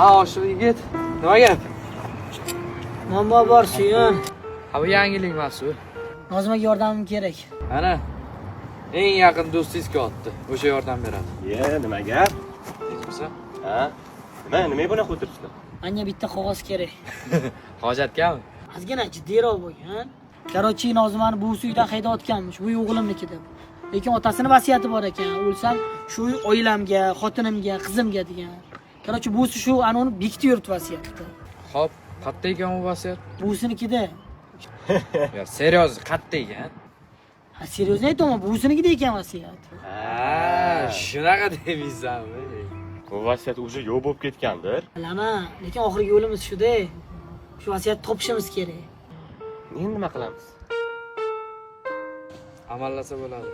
Ha, oshiq yigit. Nima gap? Muammo bor, Suyun. Ha, bu yangilik mas'ul. Nozimaga yordamim kerak. Ana. Eng yaqin do'stingiz kelyapti. O'sha yordam beradi. Nima gap? Tinchmisan? Ha? Nima bunaqa o'tiribsizlar? Menga bitta qog'oz kerak. Hojatgami? Ozgina jiddiyroq bo'lgan. Qarochi Nozimani buvisi uydan haydayotganmish. Bu o'g'limniki deb. Lekin otasini vasiyati bor ekan. O'lsam shu oilamga, xotinimga, qizimga degan. Qarochi buvisi shu anoni bekitib yuribdi vasiyatda. Xo'p, qayerda ekan u vasiyat? Buvisinikida. Yo, seryoz, qayerda ekan? Ha, seryozni aytaman, buvisiniki ekan vasiyat. Ha, shunaqa deyapsanmi? Bu vasiyat уже yo'q bo'lib ketgandir. Bilaman, lekin oxirgi yo'limiz shu-da. Shu vasiyatni topishimiz kerak. Endi nima qilamiz? Amallasa bo'ladi.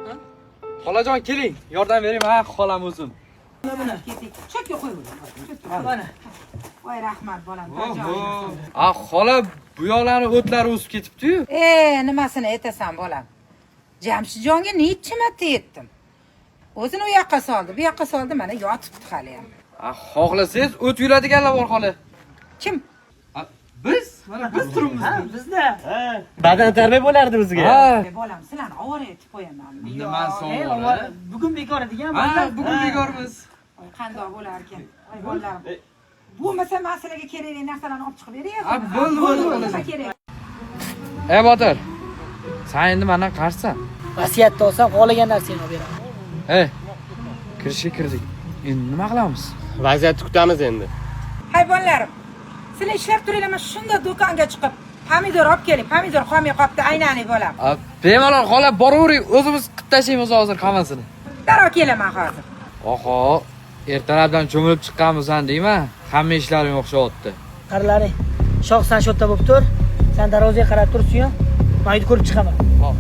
Ha? Xolajon keling, yordam beraymi? Ha, xolam o'zim. Chakka qo'y Mana. voy rahmat bolam Ha, xola, bu yoqlarni o'tlari o'sib ketibdi-yu. nimasini aytasan bolam Jamshidjonga necha marta yetdim o'zini u yoqqa soldi bu yoqqa soldi mana yotibdi hali ham Ha, xohlasangiz o't yuradiganlar bor xola. kim Ha, biz? Mana biz turibmiz. Ha, bizda. Badan tarbiya bo'lardi bizga. Ha, bolam sizlarni ovora etib qo'yaman nima Ey, savol? bugun bekor degan Ha, bolalar. bugun bekormiz. Voy, qandoq bo'lar ekan voy bolalarim bo'lmasa man sizlarga kerakli narsalarni olib chiqib beray Ha, bo'ldi, bo'ldi. nima kerak Ey Botir. Sen endi mendan qarssan. Vasiyatda olsam xohlagan narsani olib beraman. Ey, kirishga kirdik. Endi nima qilamiz? Vaziyatni kutamiz endi. hay bolalarim sizlar ishlab turinglar man shunda do'konga chiqib pomidor olib keling pomidor qolmay qolibdi aylanay bolam Ha, bemalol xola boravering, o'zimiz qilib tashlaymiz hozir hammasini. darrov kelaman hozir Oho, ertalabdan cho'milib chiqqanmisan deyman. Hamma ishlaring o'xshayapti. Qarilaring. Shoh san shu yerda bo'lib tur. Sen darvozaga qarab tur, Suyun. Men uyda ko'rib chiqaman. Xo'p.